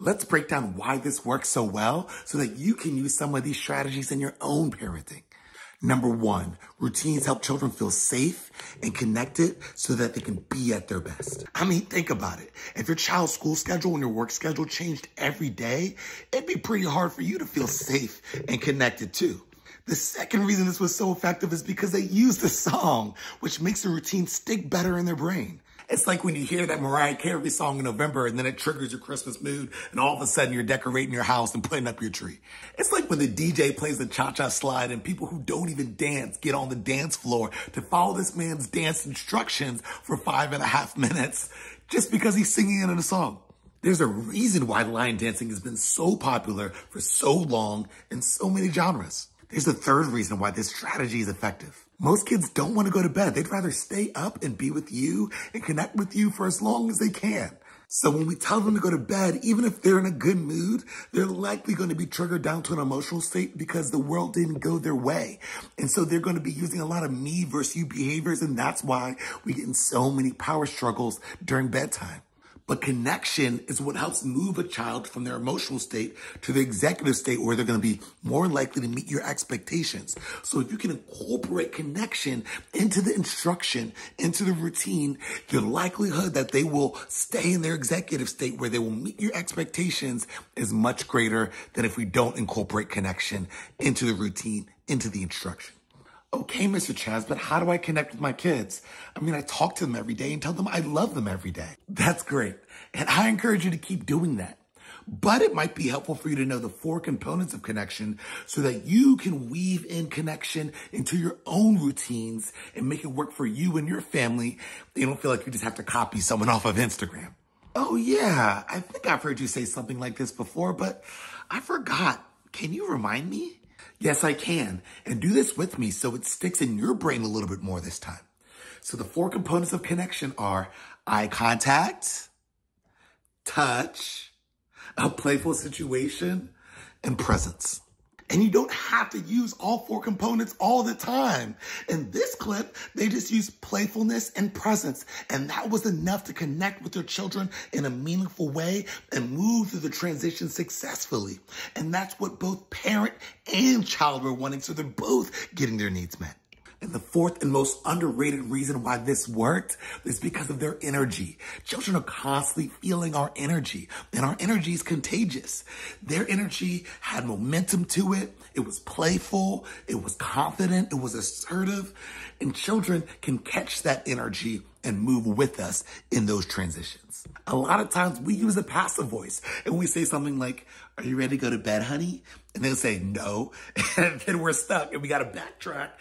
Let's break down why this works so well so that you can use some of these strategies in your own parenting. Number one, routines help children feel safe and connected so that they can be at their best. I mean, think about it. If your child's school schedule and your work schedule changed every day, it'd be pretty hard for you to feel safe and connected too. The second reason this was so effective is because they used the song, which makes the routine stick better in their brain. It's like when you hear that Mariah Carey song in November and then it triggers your Christmas mood and all of a sudden you're decorating your house and putting up your tree. It's like when the DJ plays the cha-cha slide and people who don't even dance get on the dance floor to follow this man's dance instructions for 5.5 minutes just because he's singing it in a song. There's a reason why line dancing has been so popular for so long in so many genres. There's the third reason why this strategy is effective. Most kids don't want to go to bed. They'd rather stay up and be with you and connect with you for as long as they can. So when we tell them to go to bed, even if they're in a good mood, they're likely going to be triggered down to an emotional state because the world didn't go their way. And so they're going to be using a lot of me versus you behaviors. And that's why we get in so many power struggles during bedtime. But connection is what helps move a child from their emotional state to the executive state where they're going to be more likely to meet your expectations. So if you can incorporate connection into the instruction, into the routine, the likelihood that they will stay in their executive state where they will meet your expectations is much greater than if we don't incorporate connection into the routine, into the instruction. Okay, Mr. Chaz, but how do I connect with my kids? I mean, I talk to them every day and tell them I love them every day. That's great. And I encourage you to keep doing that. But it might be helpful for you to know the 4 components of connection so that you can weave in connection into your own routines and make it work for you and your family. You don't feel like you just have to copy someone off of Instagram. Oh yeah, I think I've heard you say something like this before, but I forgot. Can you remind me? Yes, I can. And do this with me so it sticks in your brain a little bit more this time. So the 4 components of connection are eye contact, touch, a playful situation, and presence. And you don't have to use all 4 components all the time. In this clip, they just used playfulness and presence. And that was enough to connect with their children in a meaningful way and move through the transition successfully. And that's what both parent and child were wanting, so they're both getting their needs met. And the 4th and most underrated reason why this worked is because of their energy. Children are constantly feeling our energy, and our energy is contagious. Their energy had momentum to it. It was playful. It was confident. It was assertive. And children can catch that energy and move with us in those transitions. A lot of times we use a passive voice and we say something like, "Are you ready to go to bed, honey?" And they'll say no. And then we're stuck and we got to backtrack.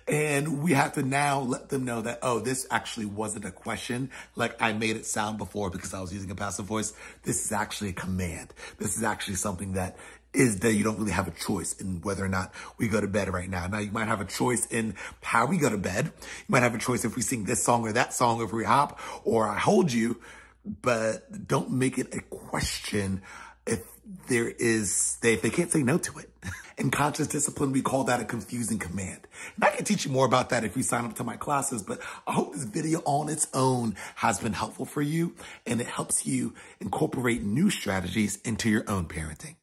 And we have to now let them know that, oh, this actually wasn't a question like I made it sound before because I was using a passive voice. This is actually a command. This is actually something that you don't really have a choice in whether or not we go to bed right now. Now, you might have a choice in how we go to bed. You might have a choice if we sing this song or that song, or if we hop or I hold you, but don't make it a question if they can't say no to it. In conscious discipline, we call that a confusing command. And I can teach you more about that if you sign up to my classes, but I hope this video on its own has been helpful for you and it helps you incorporate new strategies into your own parenting.